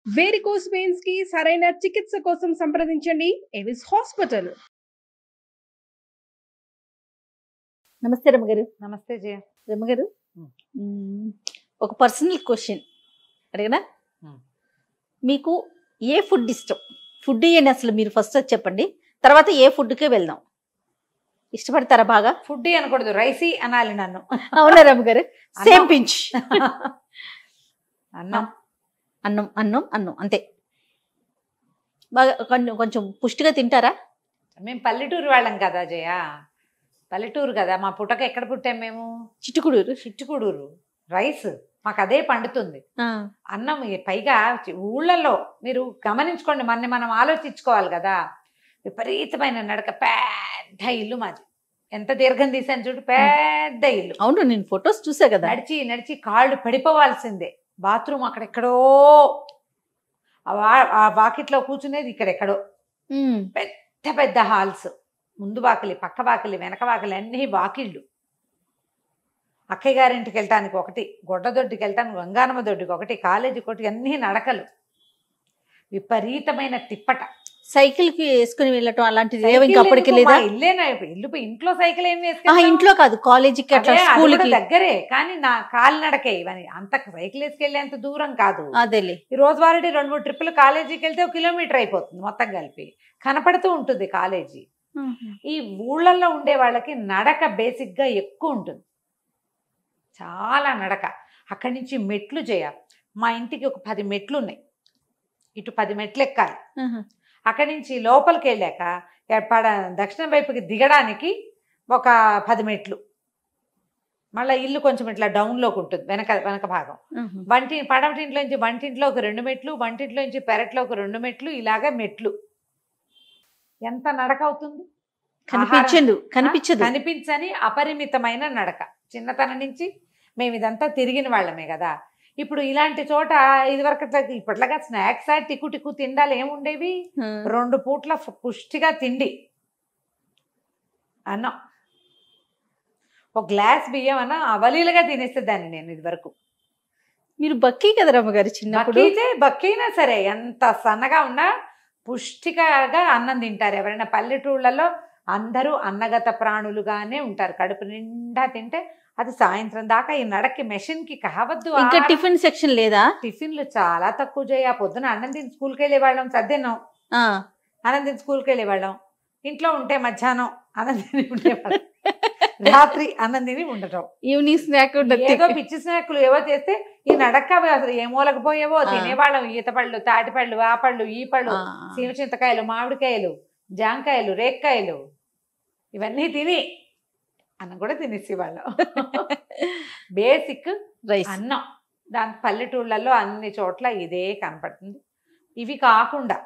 Varicose veins కి సరైన చికిత్స కోసం సంప్రదించండి ఎవిస్ హాస్పిటల్. నమస్తే రమ్మగారు. నమస్తే జయ. రమ్మగారు, ఒక పర్సనల్ క్వశ్చన్ అడిగనా? మీకు ఏ ఫుడ్ ఇష్టం? ఫుడ్ అని అసలు మీరు ఫస్ట్ అది చెప్పండి, తర్వాత ఏ ఫుడ్కే వెళ్దాం. ఇష్టపడతారా బాగా? ఫుడ్ అనకూడదు, రైసీ అనాలి నన్ను. అవునా రమ్మగారు? Same pinch. అన్నం అన్నం అన్నం అన్నం అంతే. బాగా కొంచెం పుష్టిగా తింటారా? మేము పల్లెటూరు వాళ్ళం కదా జయ, పల్లెటూరు కదా. మా పుట్టక ఎక్కడ పుట్టాం మేము? చిట్టుకుడూరు. చిట్టుకుడూరు. రైస్ మాకు అదే పండుతుంది. అన్నం పైగా ఊళ్ళల్లో మీరు గమనించుకోండి, మనం ఆలోచించుకోవాలి కదా. విపరీతమైన నడక, పెద్ద ఇల్లు మాది. ఎంత దీర్ఘం తీసాను చూడు, పెద్ద ఇల్లు. అవును, నేను ఫొటోస్ చూసా కదా. నడిచి నడిచి కాళ్ళు పడిపోవాల్సిందే. బాత్రూమ్ అక్కడెక్కడో, ఆ వాకిట్లో కూర్చునేది ఇక్కడెక్కడో. పెద్ద పెద్ద హాల్స్, ముందు వాకిలి, పక్క వాకిలి, వెనక వాకిలి, అన్నీ వాకిళ్ళు. అక్కయ్య గారింటికి వెళ్ళటానికి ఒకటి, గొడ్డదొడ్డికి వెళ్ళటానికి, గంగానమ్మ దొడ్డికి ఒకటి, కాలేజీకి ఒకటి, అన్నీ నడకలు. విపరీతమైన తిప్పట. సైకిల్ కి వేసుకుని వెళ్ళటం అలాంటిది అప్పటికి లేదా? ఇల్లేనా? ఇంట్లో సైకిల్ ఏం ఇంట్లో కాదు, కాలేజీకి స్కూల్ దగ్గరే. కానీ నా కాలినడకే ఇవన్నీ. అంత సైకిల్ వేసుకెళ్ళేంత దూరం కాదు. అదేలే. ఈ రోజువారీ 2-3 ట్రిప్పులు కాలేజీకి వెళ్తే 1 కిలోమీటర్ అయిపోతుంది మొత్తం కలిపి. కనపడుతూ ఉంటుంది కాలేజీ. ఈ ఊళ్ళల్లో ఉండే వాళ్ళకి నడక బేసిక్ గా ఎక్కువ ఉంటుంది, చాలా నడక. అక్కడి నుంచి మెట్లు చేయాలి. మా ఇంటికి ఒక 10 మెట్లు ఉన్నాయి. ఇటు 10 మెట్లు ఎక్కాలి. అక్కడి నుంచి లోపలికి వెళ్ళాక దక్షిణ వైపుకి దిగడానికి ఒక 10 మెట్లు. మళ్ళీ ఇల్లు కొంచెం ఇట్లా డౌన్లోకి ఉంటుంది, వెనక భాగం. పడమటింట్లో నుంచి వంటింట్లో ఒక 2 మెట్లు, వంటింట్లో నుంచి పెరట్లో ఒక 2 మెట్లు, ఇలాగా మెట్లు. ఎంత నడక అవుతుంది? కనిపించని అపరిమితమైన నడక. చిన్నతనం నుంచి మేము ఇదంతా తిరిగిన వాళ్ళమే కదా. ఇప్పుడు ఇలాంటి చోట ఇదివరకు ఇప్పట్లాగా స్నాక్స్ టిక్కు తిండాలి ఏముండేవి? 2 పూట్ల పుష్టిగా తిండి, అన్నం, ఒక గ్లాస్ బియ్యం అన్న అవలీలుగా తినేసేదాన్ని నేను ఇదివరకు. మీరు బక్కీ కదా రమ్మగారు చిన్నప్పుడు? బక్కీనా సరే, ఎంత సన్నగా ఉన్నా పుష్టికగా అన్నం తింటారు ఎవరైనా. పల్లెటూళ్ళలో అందరూ అన్నగత ప్రాణులుగానే ఉంటారు. కడుపు నిండా తింటే అది సాయంత్రం దాకా. ఈ నడక్కి మెషిన్ కి కావద్దు. ఇంకా టిఫిన్ సెక్షన్ లేదా? టిఫిన్లు చాలా తక్కువ చేయ. పొద్దున అన్నం తిని స్కూల్కి వెళ్ళేవాళ్ళం, సర్దిన్నాం. అన్నం తిని స్కూల్కి వెళ్ళేవాళ్ళం. ఇంట్లో ఉంటే మధ్యాహ్నం అన్నం తిని ఉండేవాళ్ళం, రాత్రి అన్నం తిని ఉండటం. ఈవినింగ్ స్నాక్ ఏదో పిచ్చి స్నాక్లు ఏవో చేస్తే ఈ నడక అసలు ఏ మూలకపోయేవో తినేవాళ్ళం. ఈత పళ్ళు, తాటి పళ్ళు, ఆ పళ్ళు, ఈ పళ్ళు, సీమ చింతకాయలు, మామిడికాయలు, జాంకాయలు, రేక్కాయలు, ఇవన్నీ తిని అన్నం కూడా తినేసేవాళ్ళం. బేసిక్ రైస్ అన్నం. దాని పల్లెటూళ్ళల్లో అన్ని చోట్ల ఇదే కనపడుతుంది. ఇవి కాకుండా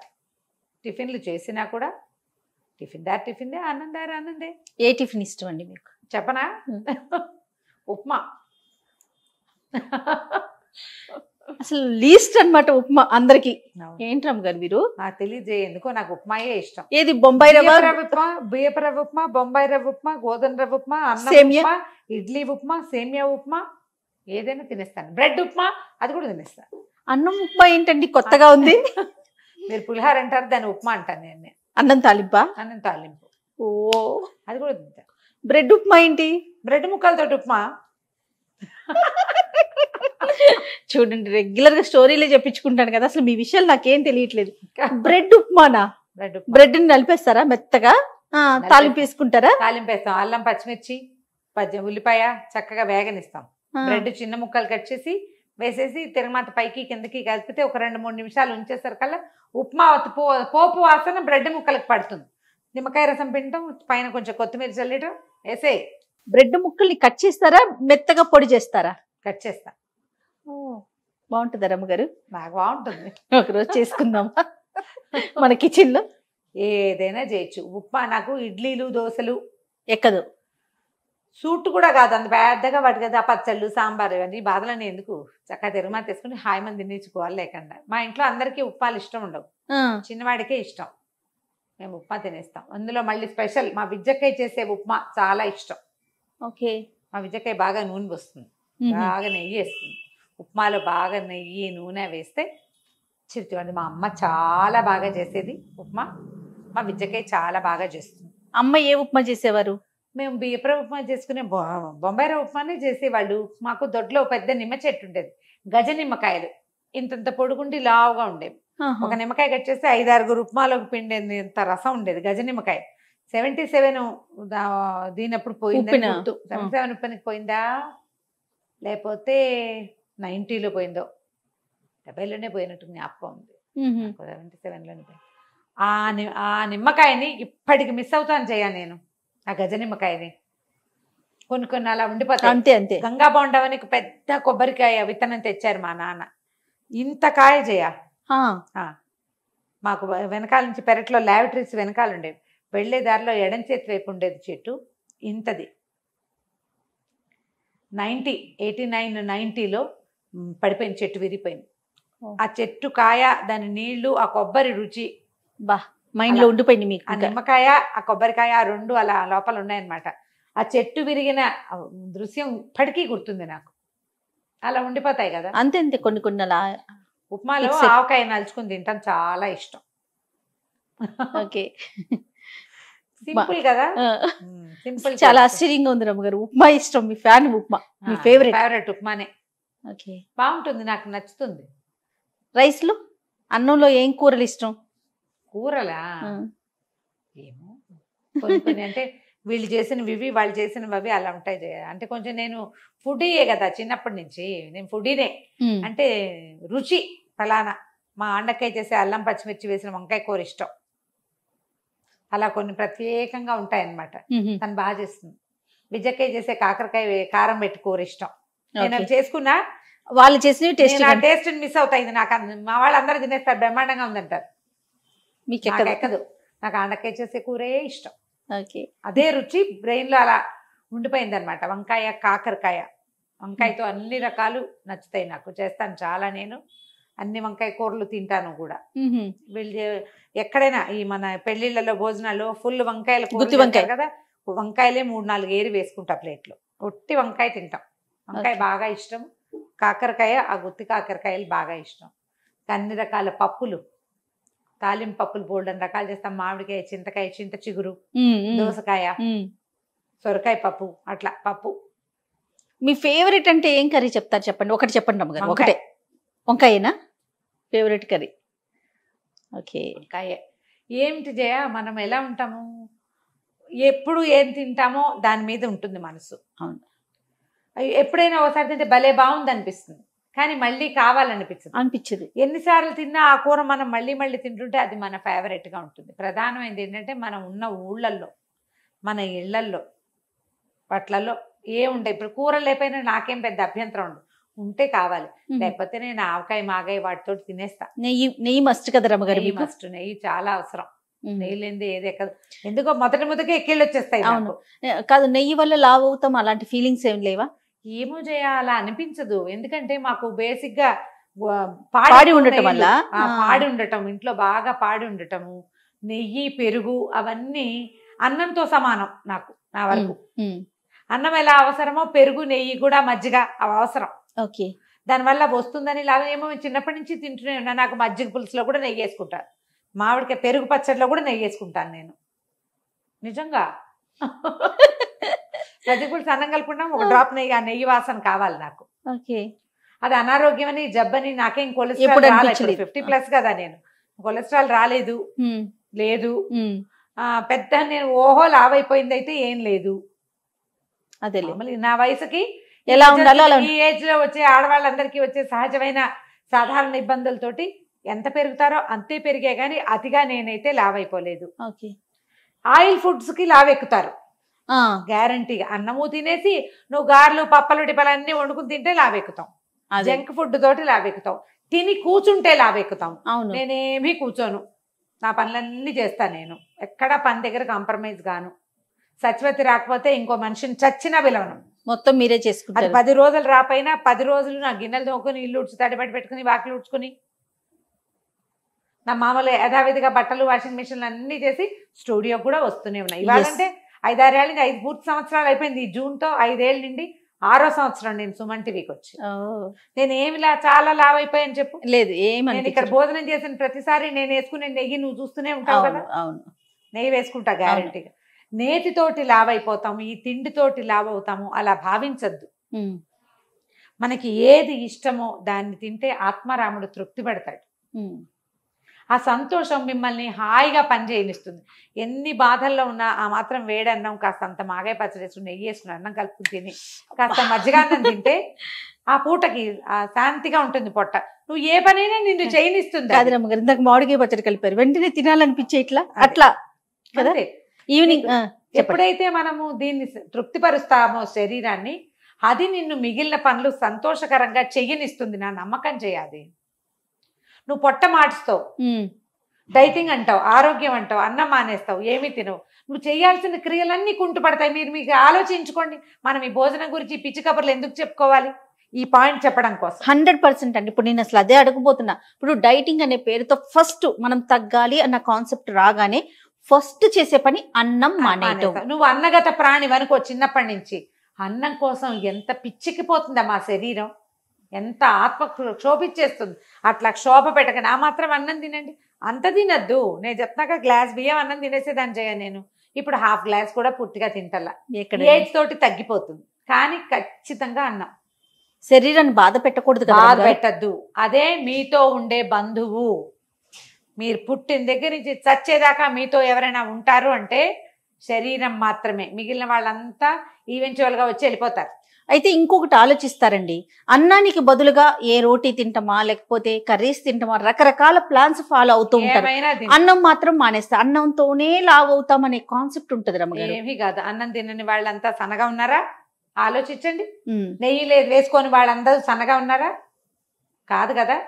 టిఫిన్లు చేసినా కూడా టిఫిన్దే, అన్నందే. ఏ టిఫిన్ ఇష్టం అండి మీకు? చెప్పనా? ఉప్మా. అసలు లీస్ట్ అనమాట ఉప్మా అందరికి. ఏంట్రమ్ గారు మీరు? నాకు తెలియజే, ఎందుకో నాకు ఉప్మాయే ఇష్టం. ఏది? బొంబాయి రవ్వ ఉప్మా, బియ్యపు రవ్వ ఉప్మా, బొంబాయి రవ్వ ఉప్మా, గోధుమ రవ్వ ఉప్మా, అన్నం ఉప్మా, ఇడ్లీ ఉప్మా, సేమియా ఉప్మా, ఏదైనా తినేస్తాను. బ్రెడ్ ఉప్మా అది కూడా తినేస్తాను. అన్నం ఉప్మా ఏంటండి కొత్తగా ఉంది? మీరు పులిహార అంటారు, దాన్ని ఉప్మా అంటాను నేను. అన్నం తాలింపా? అన్నం తాలింపు. ఓ, అది కూడా తింటాను. బ్రెడ్ ఉప్మా ఏంటి? బ్రెడ్ ముక్కలతోటి ఉప్మా. చూడండి, రెగ్యులర్ గా స్టోరీలే చెప్పించుకుంటాను కదా, అసలు మీ విషయాలు నాకేం తెలియట్లేదు. బ్రెడ్ ఉప్మానా? బ్రెడ్ ని నలిపేస్తారా మెత్తగా? తాలింపు వేసుకుంటారా? తాలింపు వేస్తాం. అల్లం, పచ్చిమిర్చి, ఉల్లిపాయ చక్కగా వేగనిస్తాం. బ్రెడ్ చిన్న ముక్కలు కట్ చేసి వేసేసి తిరగమాత పైకి కిందకి కలిపితే ఒక 2-3 నిమిషాలు ఉంచేసరికల్లా ఉప్మా పోపు వాసన బ్రెడ్ ముక్కలకు పడుతుంది. నిమ్మకాయ రసం పిండటం, పైన కొంచెం కొత్తిమీర చల్లటం వేసే. బ్రెడ్ ముక్కల్ని కట్ చేస్తారా, మెత్తగా పొడి చేస్తారా? కట్ చేస్తా. బాగుంటుందా రమ్మగారు? నాకు బాగుంటుంది. ఒకరోజు చేసుకుందాం మన కిచెన్ లో. ఏదైనా చేయొచ్చు. ఉప్మా నాకు ఇడ్లీలు, దోశలు ఎక్కదు. సూట్ కూడా కాదు అంత పెద్దగా వాటి కదా. పచ్చళ్ళు, సాంబార్, ఇవన్నీ బాధలని ఎందుకు? చక్కగా తిరుమల తీసుకుని హాయి మంది తినేసుకోవాలి లేకుండా. మా ఇంట్లో అందరికీ ఉప్మాలు ఇష్టం ఉండవు, చిన్నవాడికే ఇష్టం. మేము ఉప్మా తినేస్తాం. అందులో మళ్ళీ స్పెషల్ మా విజ్జకాయ చేసే ఉప్మా చాలా ఇష్టం. ఓకే. మా విజ్జకాయ బాగా నూనె వస్తుంది, బాగా నెయ్యి వేస్తుంది. ఉప్మాలో బాగా నెయ్యి, నూనె వేస్తే చిరుతివ్వండి. మా అమ్మ చాలా బాగా చేసేది ఉప్మా. మా విద్యకై చాలా బాగా చేస్తుంది. అమ్మ ఏ ఉప్మా చేసేవారు? మేము బియ్యప్రవ ఉప్మా చేసుకునే బొంబాయి రవ్వ ఉప్మానే చేసేవాళ్ళు. మాకు దొడ్లో పెద్ద నిమ్మ చెట్టు ఉండేది, గజ నిమ్మకాయలు ఇంతంత పొడుగుండి లావుగా ఉండేవి. ఒక నిమ్మకాయ కట్ చేస్తే 5-6 ఉప్మాలోకి పిండేది ఇంత రసం ఉండేది. గజ నిమ్మకాయ 77 దీనప్పుడు పోయిందని గుర్తు. 77 ఉప్పనికి పోయిందా లేకపోతే 90లో పోయిందో, 70లోనే పోయినట్టు జ్ఞాపకం ఉంది. 77లోనే పోయింది. ఆ నిమ్మకాయని ఇప్పటికి మిస్ అవుతాను చేయ నేను. ఆ గజ నిమ్మకాయని కొన్ని అలా ఉండిపోతాయి. అంతే అంతే. గంగా బొండవని పెద్ద కొబ్బరికాయ విత్తనం తెచ్చారు మా నాన్న. ఇంత కాయ చేయ. మాకు వెనకాల నుంచి పెరట్లో ల్యాబరేటరీస్ వెనకాల ఉండేవి. వెళ్లే దారిలో ఎడం చేతి వైపు ఉండేది చెట్టు. ఇంతది 89-90లో పడిపోయింది, చెట్టు విరిగిపోయింది. ఆ చెట్టు కాయ, దాని నీళ్లు, ఆ కొబ్బరి రుచి బా మైండ్ లో ఉండిపోయింది మీకు. ఆ నిమ్మకాయ, ఆ కొబ్బరికాయ, ఆ రెండు అలా లోపల ఉన్నాయన్నమాట. ఆ చెట్టు విరిగిన దృశ్యం ఇప్పటికీ గుర్తుంది నాకు. అలా ఉండిపోతాయి కదా. అంతే అంతే. కొన్ని అలా ఉప్మాలో ఆవకాయ నలుచుకుని తింటాం, చాలా ఇష్టం. ఓకే, సింపుల్ కదా. సింపుల్. చాలా ఆశ్చర్యంగా ఉంది రమ్మగారు. ఉప్మా ఇష్టం, మీ ఫ్యాన్ ఉప్మా, మీ ఫేవరెట్ ఉప్మానే. ఓకే, బాగుంటుంది, నాకు నచ్చుతుంది. రైస్ లో, అన్నంలో ఏం కూరలు ఇష్టం? కూరలా ఏమో కొన్ని అంటే వీళ్ళు చేసినవి వాళ్ళు చేసినవి అలా ఉంటాయి. అంటే కొంచెం నేను ఫుడీయే కదా చిన్నప్పటి నుంచి. నేను ఫుడీనే. అంటే రుచి ఫలానా. మా అండకాయ చేసే అల్లం పచ్చిమిర్చి వేసిన వంకాయ కూర ఇష్టం. అలా కొన్ని ప్రత్యేకంగా ఉంటాయన్నమాట. తను బాగా చేస్తుంది. విజయకాయ చేసే కాకరకాయ కారం పెట్టి కూర ఇష్టం. నేను అవి చేసుకున్నా, వాళ్ళు చేసిన టేస్ట్ మిస్ అవుతాయి. నాకు మా వాళ్ళు అందరూ తినేస్తారు, బ్రహ్మాండంగా ఉందంటారు. మీకు ఎక్కదు. నాకు అండకాయ చేసే కూరే ఇష్టం. ఓకే, అదే రుచి బ్రెయిన్ లో అలా ఉండిపోయింది అనమాట. వంకాయ, కాకరకాయ, వంకాయతో అన్ని రకాలు నచ్చుతాయి నాకు. చేస్తాను చాలా. నేను అన్ని వంకాయ కూరలు తింటాను కూడా. వీళ్ళు ఎక్కడైనా ఈ మన పెళ్లిళ్ళలో భోజనాల్లో ఫుల్ వంకాయలు గుత్తి వంకాయ కదా, వంకాయలే 3-4 ఏరి వేసుకుంటా ప్లేట్లో. ఒట్టి వంకాయ తింటాం. వంకాయ బాగా ఇష్టం. కాకరకాయ, ఆ గుత్తి కాకరకాయలు బాగా ఇష్టం. అన్ని రకాల పప్పులు, తాలింపు పప్పులు బోల్డెన్ రకాలు చేస్తాం. మామిడికాయ, చింతకాయ, చింత చిగురు, దోసకాయ, సొరకాయ పప్పు, అట్లా పప్పు. మీ ఫేవరెట్ అంటే ఏం కర్రీ చెప్తారు? చెప్పండి, ఒకటి చెప్పండి రమ్మగారు. ఒకటే వంకాయేనా ఫేవరెట్ కర్రీ? ఓకే, వంకాయ. ఏమిటి జయ, మనం ఎలా ఉంటాము, ఎప్పుడు ఏం తింటామో దాని మీద ఉంటుంది మనసు. అవును. ఎప్పుడైనా ఒకసారి తింటే భలే బాగుంది అనిపిస్తుంది, కానీ మళ్ళీ కావాలనిపించదు. ఎన్నిసార్లు తిన్నా ఆ కూర మనం మళ్ళీ మళ్ళీ తింటుంటే అది మన ఫేవరెట్గా ఉంటుంది. ప్రధానమైనది ఏంటంటే మనం ఉన్న ఊళ్ళల్లో, మన ఇళ్లల్లో, పట్లలో ఏముంటాయి. ఇప్పుడు కూర లేకపోయినా నాకేం పెద్ద అభ్యంతరం ఉండదు, ఉంటే కావాలి. లేకపోతే నేను ఆవకాయ, మాగాయ వాటితో తినేస్తా. నెయ్యి మస్ట్ కదా రమ్మగారు? మస్ట్. నెయ్యి చాలా అవసరం. నెయ్యి లేనిది ఏది ఎక్కదు. ఎందుకో మొదటికే ఎక్కిళ్ళు వచ్చేస్తాయి. అవును కాదు, నెయ్యి వల్ల లావు అవుతాం అలాంటి ఫీలింగ్స్ ఏం లేవా? ఏమో చేయాలా అనిపించదు. ఎందుకంటే మాకు బేసిక్ గా పాడి ఉండటం వల్ల, పాడి ఉండటం, ఇంట్లో బాగా పాడి ఉండటము, నెయ్యి, పెరుగు అవన్నీ అన్నంతో సమానం నాకు. నా వరకు అన్నం ఎలా అవసరమో పెరుగు, నెయ్యి కూడా, మజ్జిగ అవి అవసరం. ఓకే, దానివల్ల వస్తుందని లాభం ఏమో. చిన్నప్పటి నుంచి తింటూనే ఉన్నా. నాకు మజ్జిగ పులుసులో కూడా నెయ్యి వేసుకుంటాను. మామిడికాయ పెరుగు పచ్చడిలో కూడా నెయ్యి వేసుకుంటాను నేను. నిజంగా మజ్జిగ పులుసు అన్నం కలుపుకుంటాం, ఒక డ్రాప్ నెయ్యి, ఆ నెయ్యి వాసన కావాలి నాకు. ఓకే, అది అనారోగ్యమని, జబ్బని, నాకేం కొలెస్ట్రాల్ రాలేదు. 50+ కదా నేను. కొలెస్ట్రాల్ రాలేదు, లేదు. పెద్ద నేను ఓహో లావైపోయింది అయితే ఏం లేదు. అదే నా వయసుకి ఎలా ఉండాలో ఈ ఏజ్ లో వచ్చే ఆడవాళ్ళందరికీ వచ్చే సహజమైన సాధారణ ఇబ్బందులతోటి ఎంత పెరుగుతారో అంతే పెరిగే గానీ అతిగా నేనైతే లావైపోలేదు. ఆయిల్ ఫుడ్స్ కి లావెక్కుతారు గ్యారంటీగా. అన్నము తినేసి నువ్వు గారెలు, పప్పలు, టిపలు అన్ని వండుకుని తింటే లావెక్కుతాం. జంక్ ఫుడ్ తోటి లావెక్కుతాం. తిని కూర్చుంటే లావెక్కుతాం. నేనేమీ కూర్చోను, నా పనులన్నీ చేస్తాను నేను. ఎక్కడ పని దగ్గర కాంప్రమైజ్ గాను. సచివతి రాకపోతే ఇంకో మనిషిని చచ్చినా పిలవను. మొత్తం మీరే చేసుకుంటారు. అది 10 రోజులు రాపోయినా 10 రోజులు నా గిన్నెలు తోముకొని, ఇల్లు ఉడ్చి, తడిబట్టి పెట్టుకుని, వాకిలు ఉడ్చుకుని, నా మామూలు యథావిధిగా బట్టలు, వాషింగ్ మిషన్లు అన్నీ చేసి స్టూడియో కూడా వస్తూనే ఉన్నాయి. ఇవాళంటే 5-6 ఏళ్ళ నుంచి 5 పూర్తి సంవత్సరాలు అయిపోయింది. ఈ జూన్తో 5 ఏళ్ళ నుండి 6వ సంవత్సరం నేను సుమన్ టీవీకి వచ్చి. ఓ, నేను ఏమిలా చాలా లావ్ అయిపోయాను చెప్పు. లేదు నేను ఇక్కడ ఏమనిపించదు. భోజనం చేసిన ప్రతిసారి నేను వేసుకునే నెయ్యి నువ్వు చూస్తూనే ఉంటావు అవును కదా. అవును. నెయ్యి వేసుకుంటా గ్యారెంటీగా. నేతితోటి లావ్ అయిపోతాము, ఈ తిండితోటి లావ్ అవుతాము అలా భావించద్దు. ఉమ్, మనకి ఏది ఇష్టమో దాన్ని తింటే ఆత్మారాముడు తృప్తి పడతాడు. ఉమ్. ఆ సంతోషం మిమ్మల్ని హాయిగా పనిచేయనిస్తుంది. ఎన్ని బాధల్లో ఉన్నా ఆ మాత్రం వేడన్నం కాస్త అంత మాగాయ పచ్చడి వేసుకుని నెయ్యి వేసుకుని అన్నం కలుపుకుని తిని కాస్త మజ్జిగాన్నం తింటే ఆ పూటకి ఆ శాంతిగా ఉంటుంది పొట్ట. నువ్వు ఏ పనైనా నిన్ను చేయనిస్తుంది. కాదు రమ్మగారు, ఇందాక మామిడికాయ పచ్చడి కలిపారు, వెంటనే తినాలనిపించే ఇట్లా అట్లా కదా. అంతే. ఈవినింగ్ ఎప్పుడైతే మనము దీన్ని తృప్తిపరుస్తామో శరీరాన్ని, అది నిన్ను మిగిలిన పనులు సంతోషకరంగా చెయ్యనిస్తుంది. నా నమ్మకం చేయాలి. నువ్వు పొట్ట మాడుస్తావు, డైటింగ్ అంటావు, ఆరోగ్యం అంటావు, అన్నం మానేస్తావు, ఏమీ తినవు. నువ్వు చేయాల్సిన క్రియలన్నీ కుంటుపడతాయి. మీకు ఆలోచించుకోండి. మనం ఈ భోజనం గురించి పిచ్చి కబుర్లు ఎందుకు చెప్పుకోవాలి? ఈ పాయింట్ చెప్పడం కోసం 100% అండి. ఇప్పుడు నేను అసలు అదే అడగబోతున్నా. ఇప్పుడు డైటింగ్ అనే పేరుతో ఫస్ట్ మనం తగ్గాలి అన్న కాన్సెప్ట్ రాగానే ఫస్ట్ చేసే పని అన్నం మానేయటం. నువ్వు అన్నగత ప్రాణి వనుకో. చిన్నప్పటి నుంచి అన్నం కోసం ఎంత పిచ్చికిపోతుందా మా శరీరం, ఎంత ఆత్మ క్షోభించేస్తుంది. అట్లా క్షోభ పెట్టకండి. ఆ మాత్రం అన్నం తినండి. అంత తినద్దు. నేను చెప్తాక గ్లాస్ బియ్యం అన్నం తినేసేదాన్ని చేయను నేను. ఇప్పుడు హాఫ్ గ్లాస్ కూడా పూర్తిగా తింటల్లా. ఏజ్ తోటి తగ్గిపోతుంది. కానీ ఖచ్చితంగా అన్నం. శరీరాన్ని బాధ పెట్టకూడదు, బాధ పెట్టద్దు. అదే మీతో ఉండే బంధువు. మీరు పుట్టిన దగ్గర నుంచి చచ్చేదాకా మీతో ఎవరైనా ఉంటారు అంటే శరీరం మాత్రమే. మిగిలిన వాళ్ళంతా ఈవెన్చువల్గా వచ్చి వెళ్ళిపోతారు. అయితే ఇంకొకటి ఆలోచిస్తారండి, అన్నానికి బదులుగా ఏ రోటీ తింటామా లేకపోతే కర్రీస్ తింటామా, రకరకాల ప్లాన్స్ ఫాలో అవుతూ ఉంటారు. అన్నం మాత్రం మానేస్తా, అన్నంతోనే లావ్ అవుతామనే కాన్సెప్ట్ ఉంటుంది రమ్మగారు. ఏమీ కాదు. అన్నం తినని వాళ్ళంతా సన్నగా ఉన్నారా? ఆలోచించండి. నెయ్యి లేదు వేసుకొని వాళ్ళందరూ సన్నగా ఉన్నారా? కాదు కదా.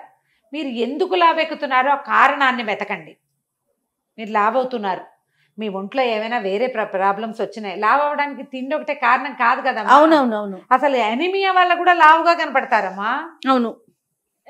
మీరు ఎందుకు లావెక్కుతున్నారో ఆ కారణాన్ని వెతకండి. మీరు లావ్ అవుతున్నారు, మీ ఒంట్లో ఏమైనా వేరే ప్రాబ్లమ్స్ వచ్చినాయి. లావ్ అవ్వడానికి తిండి ఒకటే కారణం కాదు కదా. అవునవునవును. అసలు ఎనిమియా వల్ల కూడా లావుగా కనపడతారమ్మా. అవును,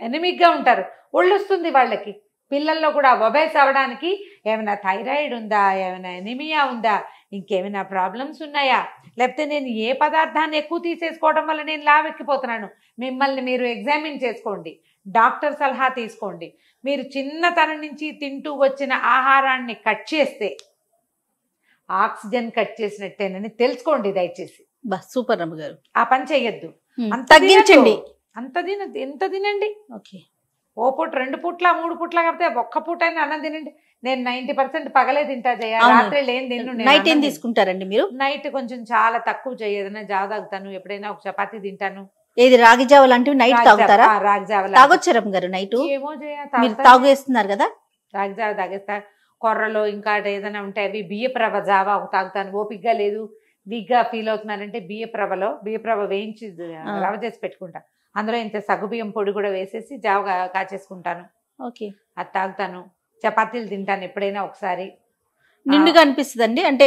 ఎనిమిక్ గా ఉంటారు. ఒళ్ళు వస్తుంది వాళ్ళకి. పిల్లల్లో కూడా ఒబేస్ అవ్వడానికి ఏమైనా థైరాయిడ్ ఉందా, ఏమైనా ఎనిమియా ఉందా, ఇంకేమైనా ప్రాబ్లమ్స్ ఉన్నాయా, లేకపోతే నేను ఏ పదార్థాన్ని ఎక్కువ తీసేసుకోవడం వల్ల నేను లావెక్కిపోతున్నాను? మిమ్మల్ని మీరు ఎగ్జామిన్ చేసుకోండి. డాక్టర్ సలహా తీసుకోండి. మీరు చిన్నతనం నుంచి తింటూ వచ్చిన ఆహారాన్ని కట్ చేస్తే ఆక్సిజన్ కట్ చేసినట్టేనని తెలుసుకోండి దయచేసి. సూపర్ రమ్మగారు. ఆ పని చెయ్యొద్దు. తగ్గించండి. ఎంత తినండి. ఓకే. ఓ పూట 2 పూట్ల 3 పూట్ల కాకపోతే ఒక్క పూట అయినా అన్నం తినండి. నేను 90% పగలే తింటా చేయ, రాత్రి ఏం తిన్ను. నైట్ ఏం తీసుకుంటారండి మీరు? నైట్ కొంచెం చాలా తక్కువ చేయదన్నా జావ తాగుతాను. ఎప్పుడైనా ఒక చపాతీ తింటాను. ఏది రాగి జావ లాంటివి నైట్ తాగుతారా? రాగి జావ తాగొచ్చు రమ్మగారు నైట్? ఏమో మీరు తాగేస్తున్నారు కదా. రాగి జావ తాగేస్తా. కొర్రలో ఇంకా ఏదైనా ఉంటే అవి బియ్యపు రవ్వ జావ ఒక తాగుతాను. ఓపికగా లేదు, వీక్గా ఫీల్ అవుతున్నానంటే బియ్యపు రవ్వ వేయించి రవ్వ చేసి పెట్టుకుంటా. అందులో ఇంత సగ్గుబియ్యం పొడి కూడా వేసేసి జావ కాచేసుకుంటాను. ఓకే, అది తాగుతాను. చపాతీలు తింటాను ఎప్పుడైనా ఒకసారి. నిండుగా అనిపిస్తుంది అంటే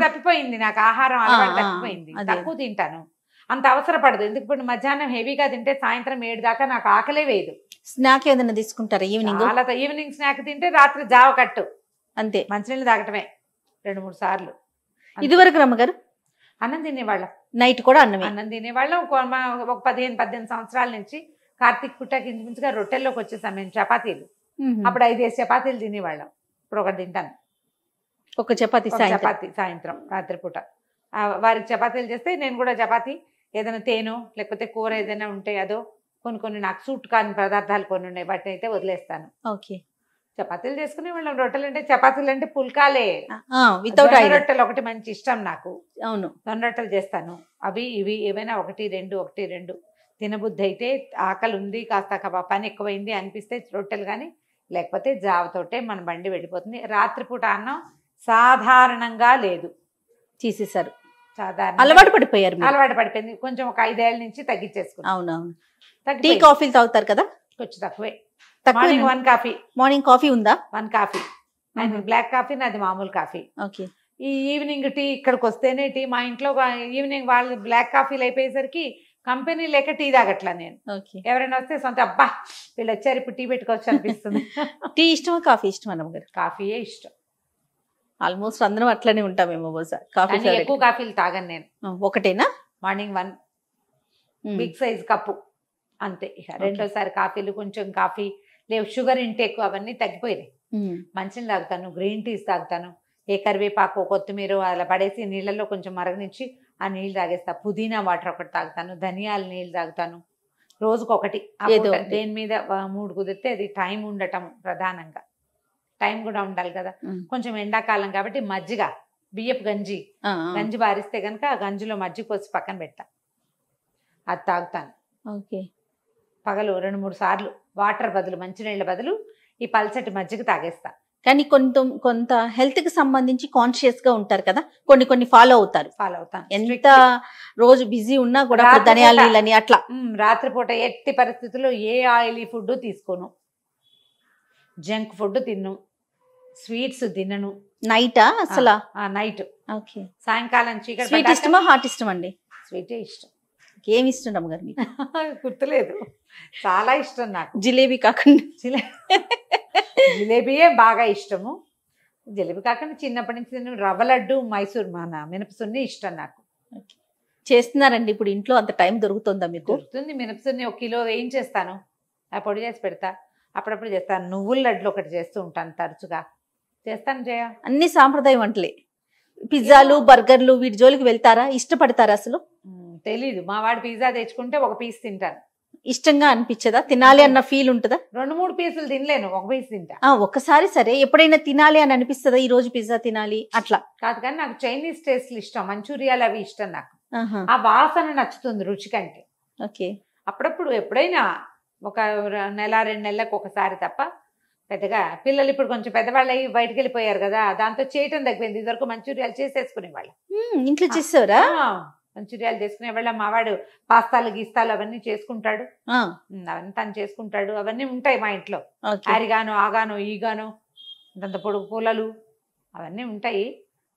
తప్పిపోయింది నాకు, ఆహారం అలవాటు తప్పిపోయింది. తక్కువ తింటాను, అంత అవసరపడదు. ఎందుకు ఇప్పుడు మధ్యాహ్నం హెవీగా తింటే సాయంత్రం 7 దాకా నాకు ఆకలే వేయదు. స్నాక్ ఏదైనా తీసుకుంటారా ఈవినింగ్? అలా ఈవినింగ్ స్నాక్ తింటే రాత్రి జావ కట్టు అంతే. మంచినీళ్ళు తాగటమే 2-3 సార్లు. ఇదివరకు రమ్మగారు అన్నం తినేవాళ్ళం. నైట్ కూడా అన్నం తినేవాళ్ళం. ఒక 15 సంవత్సరాల నుంచి కార్తీక్ పుట్టకి ఇంచుమించుగా రొట్టెల్లోకి వచ్చేసాం మేము. చపాతీలు అప్పుడు 5 చపాతీలు తినేవాళ్ళం. ఇప్పుడు ఒకటి తింటాను. ఒక చపాతీ సాయంత్రం రాత్రిపూట. వారికి చపాతీలు చేస్తే నేను కూడా చపాతీ, ఏదైనా తేనో లేకపోతే కూర ఏదైనా ఉంటే అదో, కొన్ని నాకు సూట్ కాని పదార్థాలు కొన్ని ఉన్నాయి, వాటిని అయితే వదిలేస్తాను. ఓకే. చపాతీలు చేసుకునే వాళ్ళం. రొట్టెలు అంటే చపాతీలు అంటే పుల్కాలే, రొట్టెలు ఒకటి మంచి ఇష్టం నాకు. అవును, జొన్న రొట్టెలు చేస్తాను. అవి ఇవి ఏమైనా 1-2 తినబుద్ధి అయితే, ఆకలి ఉంది కాస్త పని ఎక్కువైంది అనిపిస్తే రొట్టెలు, కానీ లేకపోతే జావతోటే మన బండి వెళ్ళిపోతుంది. రాత్రిపూట అన్నం సాధారణంగా లేదు, తీసేశారు. సాధారణ అలవాటు పడిపోయింది. కొంచెం ఒక 5 ఏళ్ల నుంచి తగ్గించేసుకున్నాను. అవునవును. టీ కాఫీలు తాగుతారు కదా? కొంచెం తక్కువే. Morning 1 coffee. మార్నింగ్ కాఫీ ఉందా? 1 కాఫీ. బ్లాక్ కాఫీ, నాది మామూలు కాఫీ. ఓకే. ఈ ఈవినింగ్ టీ ఇక్కడికి వస్తేనే టీ. మా ఇంట్లో ఈవినింగ్ వాళ్ళు బ్లాక్ కాఫీలు అయిపోయేసరికి కంపెనీ లేక టీ తాగట్లా నేను. ఎవరైనా వస్తే సొంత అబ్బా వీళ్ళు వచ్చారు ఇప్పుడు టీ పెట్టుకోవచ్చు అనిపిస్తుంది. టీ ఇష్టమా కాఫీ ఇష్టమా నమ్మగారు? కాఫీయే ఇష్టం. ఆల్మోస్ట్ అందరం అట్లనే ఉంటామేమో బహుశా. కాఫీ ఎక్కువ కాఫీలు తాగను నేను. ఒకటేనా? మార్నింగ్ 1 బిగ్ సైజ్ కప్పు అంతే. ఇక రెండోసారి కాఫీలు కొంచెం కాఫీ లేవు, షుగర్ ఇంటేక్ అవన్నీ తగ్గిపోయినాయి. మంచిని తాగుతాను, గ్రీన్ టీస్ తాగుతాను, ఏ కరివేపాకు కొత్తిమీర అలా పడేసి నీళ్ళల్లో కొంచెం మరగనిచ్చి ఆ నీళ్ళు తాగేస్తా. పుదీనా వాటర్ ఒకటి తాగుతాను, ధనియాల నీళ్ళు తాగుతాను, రోజుకొకటి. దేని మీద 3 కుదిరితే అది టైం ఉండటం ప్రధానంగా, టైం కూడా ఉండాలి కదా. కొంచెం ఎండాకాలం కాబట్టి మజ్జిగ, బియ్యపు గంజి బారిస్తే కనుక ఆ గంజిలో మజ్జిగ పోసి పక్కన పెడతా, అది తాగుతాను. పగలు 2-3 సార్లు వాటర్ బదులు, మంచినీళ్ళ బదులు ఈ పల్చటి మజ్జిగ తాగేస్తా. కానీ కొంత హెల్త్ కి సంబంధించి కాన్షియస్ గా ఉంటారు కదా, కొన్ని ఫాలో అవుతాను. ఎంత రోజు బిజీ ఉన్నా కూడా ధనియాల నీళ్ళని అట్లా. రాత్రిపూట ఎట్టి పరిస్థితుల్లో ఏ ఆయిలీ ఫుడ్ తీసుకోను, జంక్ ఫుడ్ తిన్ను, స్వీట్స్ తినను. నైటా అసలు? నైట్. సాయంకాలం చీకటి. స్వీట్ ఇష్టమా హాట్ ఇష్టం అండి? స్వీటే ఇష్టం. ఏమి ఇష్టం రమ్మగారు మీకు? గుర్తులేదు, చాలా ఇష్టం నాకు. జిలేబీ కాకుండా? జిలేబీయే బాగా ఇష్టము. జిలేబీ కాకుండా చిన్నప్పటి నుంచి రవ్వ లడ్డు, మైసూర్ మినపసున్ని ఇష్టం నాకు. చేస్తున్నారండి ఇప్పుడు ఇంట్లో? అంత టైం దొరుకుతుందా మీకు? దొరుకుతుంది. మినపసున్ని 1 కిలో వేయించేస్తాను, ఆ పొడి చేసి పెడతా. అప్పుడప్పుడు చేస్తాను. నువ్వుల లడ్లు ఒకటి చేస్తూ ఉంటాను, తరచుగా చేస్తాను. జయ అన్ని సాంప్రదాయ వంటలే. పిజ్జాలు, బర్గర్లు వీటి జోలికి వెళ్తారా? ఇష్టపడతారా అసలు? తెలీదు. మా వాడు పిజ్జా తెచ్చుకుంటే 1 పీస్ తింటాను. ఇష్టంగా అనిపించదా? తినాలి అన్న ఫీల్ ఉంటుందా? 2-3 పీసులు తినలేను, 1 పీస్ తింటా. ఒక్కసారి సరే, ఎప్పుడైనా తినాలి అని అనిపిస్తుందా? ఈ రోజు పిజ్జా తినాలి అట్లా కాదు, కానీ నాకు చైనీస్ టేస్ట్లు ఇష్టం, మంచూరియాలు అవి ఇష్టం నాకు. ఆ వాసన నచ్చుతుంది రుచి కంటే. ఓకే. అప్పుడప్పుడు ఎప్పుడైనా 1 నెల 2 నెలలకు ఒకసారి తప్ప పెద్దగా. పిల్లలు ఇప్పుడు కొంచెం పెద్దవాళ్ళు అయ్యి బయటకు వెళ్ళిపోయారు కదా, దాంతో చేయటం తగ్గిపోయింది. ఇదివరకు మంచూరియాలు చేసేసుకునేవాళ్ళం ఇంట్లో. చేసేవారా? మంచూరియాలు చేసుకునేవాళ్ళ. మావాడు పాస్తాలు గీస్తాలు అవన్నీ చేసుకుంటాడు, అవన్నీ తను చేసుకుంటాడు. అవన్నీ ఉంటాయి మా ఇంట్లో. ఆరిగాను, ఆగాను, ఈగాను, దంత పొడుగు పూలలు అవన్నీ ఉంటాయి.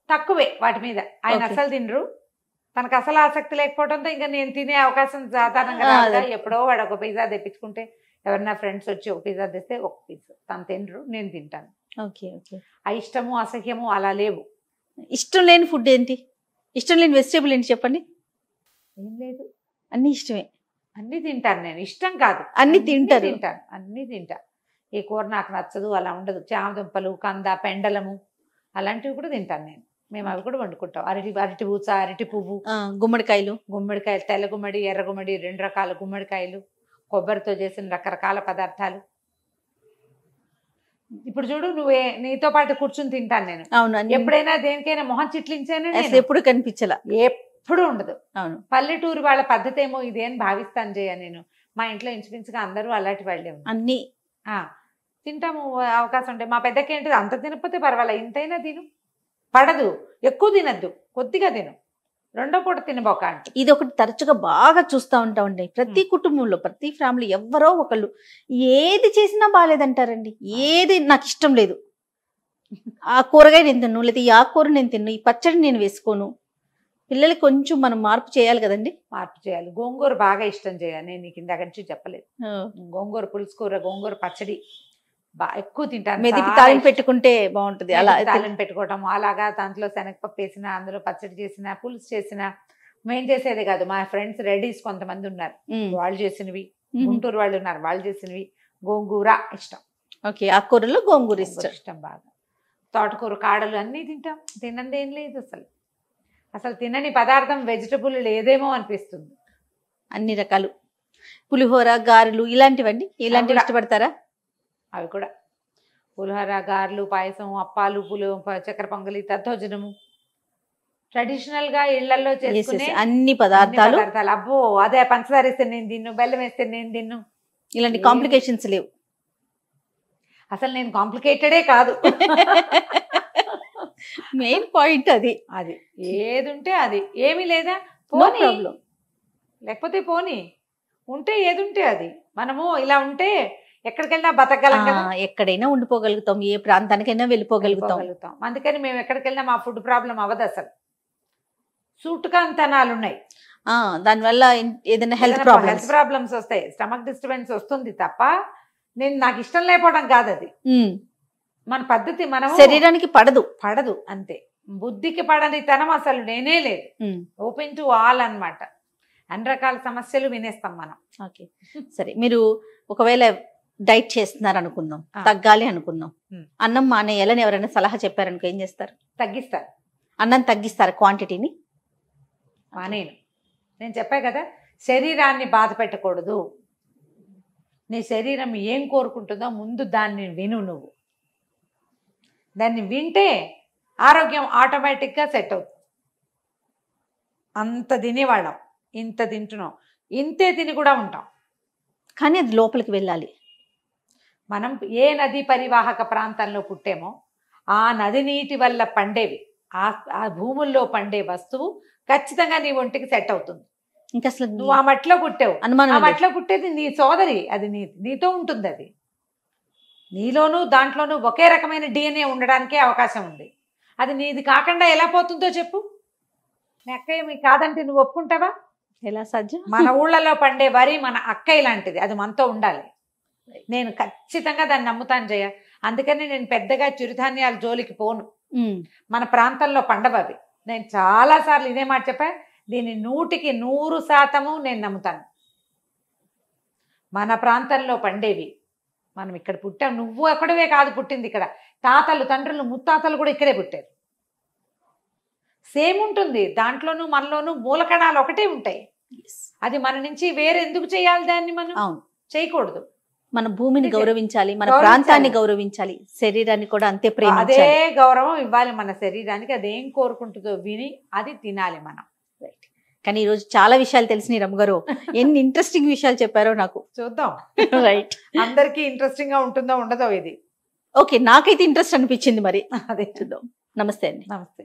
తక్కువే వాటి మీద. ఆయన అసలు తినరు, తనకు అసలు ఆసక్తి లేకపోవడంతో ఇంకా నేను తినే అవకాశం సాధారణంగా రాదా. ఎప్పుడో వాడు 1 పిజ్జా తెప్పించుకుంటే, ఎవరన్నా ఫ్రెండ్స్ వచ్చి 1 పిజ్జా తెస్తే 1 పిజ్జా తను తినరు, నేను తింటాను. ఆ ఇష్టము అసహ్యము అలా లేవు. ఇష్టం లేని ఫుడ్ ఏంటి? ఇష్టం లేని వెజిటేబుల్ ఏంటి చెప్పండి? ఏం లేదు, అన్ని ఇష్టమే. అన్ని తింటాను నేను. ఇష్టం కాదు, అన్ని తింటాను. అన్ని తింటా. ఈ కూర నాకు నచ్చదు అలా ఉండదు. చామదుంపలు, కంద, పెండలము అలాంటివి కూడా తింటాను నేను. మేము అవి కూడా వండుకుంటాం. అరటి పూస, అరటి పువ్వు, గుమ్మడికాయలు, తెల్ల గుమ్మడి, ఎర్ర గుమ్మడి, 2 రకాల గుమ్మడికాయలు, కొబ్బరితో చేసిన రకరకాల పదార్థాలు. ఇప్పుడు చూడు, నీతో పాటు కూర్చుని తింటాను నేను. అవును. ఎప్పుడైనా దేనికైనా మొహం చిట్లించాను? ఎప్పుడు కనిపించలా, ఎప్పుడు ఉండదు. అవును. పల్లెటూరు వాళ్ళ పద్ధతి ఏమో ఇదే అని భావిస్తాను జయ నేను. మా ఇంట్లో ఇంచుమించుగా అందరూ అలాంటి వాళ్ళే ఉన్నారు. అన్ని తింటాము అవకాశం ఉంటే. మా పెద్దకి ఏంటిది, అంత తినకపోతే పర్వాలేదు, ఇంతైనా తిను, పడదు, ఎక్కువ తినద్దు, కొద్దిగా తిను, 2వ పూట తినబోక. ఇది ఒకటి తరచుగా బాగా చూస్తూ ఉంటామండి. ప్రతి కుటుంబంలో, ప్రతి ఫ్యామిలీ ఎవరో ఒకళ్ళు ఏది చేసినా బాగాలేదంటారండి. ఏది నాకు ఇష్టం లేదు, ఆ కూరగాయ నేను తిన్ను, లేదా ఈ ఆకుకూర నేను తిన్ను, ఈ పచ్చడి నేను వేసుకోను. పిల్లలకి కొంచెం మనం మార్పు చేయాలి కదండి. మార్పు చేయాలి. గోంగూర బాగా ఇష్టం చేయాలి. నేను నీకు ఇందాక నుంచి చెప్పలేదు. గోంగూర పులుసు కూర, గోంగూర పచ్చడి బాగా ఎక్కువ తింటాను. మెదిపి తాలింపు పెట్టుకుంటే బాగుంటుంది. అలా తాలింపు పెట్టుకోవటం, అలాగా దాంట్లో శనగపప్పు వేసిన, అందులో పచ్చడి చేసిన, పులుసు చేసిన. మేము చేసేదే కాదు, మా ఫ్రెండ్స్ రెడీస్ కొంతమంది ఉన్నారు, వాళ్ళు చేసినవి, గుంటూరు వాళ్ళు ఉన్నారు, వాళ్ళు చేసినవి. గోంగూర ఇష్టం. ఓకే. ఆకుకూరలో గోంగూర ఇష్టం బాగా. తోటకూర కాడలు అన్నీ తింటాం. తినంది ఏం లేదు అసలు తినని పదార్థం వెజిటబుల్ లేదేమో అనిపిస్తుంది. అన్ని రకాలు పులిహోర, గారెలు ఇలాంటివండి, ఇలాంటివి ఇష్టపడతారా? అవి కూడా పులిహోర, గారెలు, పాయసం, అప్పాలు, చక్కెర పొంగలి, దద్దోజనము, ట్రెడిషనల్ గా ఇళ్లలో చేసుకునే అన్ని పదార్థాలు. అబ్బో, అదే పంచదార వేస్తే నేను తిన్ను, బెల్లం వేస్తే నేను తిన్ను, ఇలాంటి కాంప్లికేషన్స్ లేవు. అసలు నేను కాంప్లికేటెడే కాదు. మెయిన్ పాయింట్ అది. ఏది ఉంటే అది. ఏమీ లేదా పోనీ, లేకపోతే పోనీ, ఉంటే ఏది ఉంటే అది. మనము ఇలా ఉంటే ఎక్కడికెళ్ళినా బతకగలం కదా, ఎక్కడైనా ఉండిపోగలుగుతాం, ఏ ప్రాంతానికైనా వెళ్ళిపోగలుగుతాం. అందుకని మేము ఎక్కడికెళ్ళినా మా ఫుడ్ ప్రాబ్లం అవ్వదు. అసలు సూటుకాంతనాలు ఉన్నాయి, దానివల్ల ఏదైనా హెల్త్ ప్రాబ్లమ్స్ వస్తాయి, స్టమక్ డిస్టర్బెన్స్ వస్తుంది తప్ప నాకు ఇష్టం లేకపోవడం కాదు. అది మన పద్ధతి. మనం శరీరానికి పడదు అంతే. బుద్ధికి పడని తనం అసలు నేనే లేదు. ఓపెన్ టు ఆల్ అన్నమాట. అన్ని రకాల సమస్యలు వినేస్తాం మనం. ఓకే సరే, మీరు ఒకవేళ డైట్ చేస్తున్నారు అనుకుందాం, తగ్గాలి అనుకుందాం, అన్నం మానేయాలని ఎవరైనా సలహా చెప్పారనుకో ఏం చేస్తారు? తగ్గిస్తారు. అన్నం తగ్గిస్తారు క్వాంటిటీని? నేను చెప్పా కదా, శరీరాన్ని బాధ పెట్టకూడదు. నీ శరీరం ఏం కోరుకుంటుందో ముందు దాన్ని విను. నువ్వు దాన్ని వింటే ఆరోగ్యం ఆటోమేటిక్గా సెట్ అవుతుంది. అంత తినేవాళ్ళం, ఇంత తింటున్నాం, ఇంతే తిని కూడా ఉంటాం, కానీ అది లోపలికి వెళ్ళాలి. మనం ఏ నదీ పరివాహక ప్రాంతంలో పుట్టామో ఆ నది నీటి వల్ల పండేవి, ఆ భూముల్లో పండే వస్తువు ఖచ్చితంగా నీ ఒంటికి సెట్ అవుతుంది. ఇంకా అసలు నువ్వు ఆ మట్టిలో పుట్టావు, అనుమానం ఆ మట్టిలో పుట్టేది నీ సోదరి, అది నీతో ఉంటుంది. అది నీలోనూ దాంట్లోనూ ఒకే రకమైన DNA ఉండడానికే అవకాశం ఉంది. అది నీది కాకుండా ఎలా పోతుందో చెప్పు. మీ అక్కయ్య మీకు కాదంటే నువ్వు ఒప్పుకుంటావా? ఎలా సాధ్యం? మన ఊళ్ళలో పండే వరి మన అక్కయ్య లాంటిది, అది మనతో ఉండాలి. నేను ఖచ్చితంగా దాన్ని నమ్ముతాను జయ. అందుకని నేను పెద్దగా చిరుధాన్యాల జోలికి పోను. మన ప్రాంతంలో పండవవి. నేను చాలాసార్లు ఇదే మాట చెప్పా, దీన్ని 100కి 100% నేను నమ్ముతాను. మన ప్రాంతంలో పండేవి, మనం ఇక్కడ పుట్టాం. నువ్వు ఎక్కడవే కాదు పుట్టింది ఇక్కడ, తాతలు తండ్రులు ముత్తాతలు కూడా ఇక్కడే పుట్టారు. సేమ్ ఉంటుంది దాంట్లోనూ మనలోనూ, మూలకణాలు ఒకటే ఉంటాయి. అది మన నుంచి వేరే ఎందుకు చేయాలి? దాన్ని మనం చేయకూడదు. మన భూమిని గౌరవించాలి, మన ప్రాంతాన్ని గౌరవించాలి, శరీరాన్ని కూడా అంతే ప్రేమించాలి. అదే గౌరవం ఇవ్వాలి మన శరీరానికి. అదేం కోరుకుంటుందో విని అది తినాలి మనం. కానీ ఈరోజు చాలా విషయాలు తెలిసినాయి రమ్మగారు. ఎన్ని ఇంట్రెస్టింగ్ విషయాలు చెప్పారో నాకు. చూద్దాం. రైట్, అందరికీ ఇంట్రెస్టింగ్ గా ఉంటుందో ఉండదో ఇది. ఓకే, నాకైతే ఇంట్రెస్ట్ అనిపించింది. మరి అదే చూద్దాం. నమస్తే అండి. నమస్తే.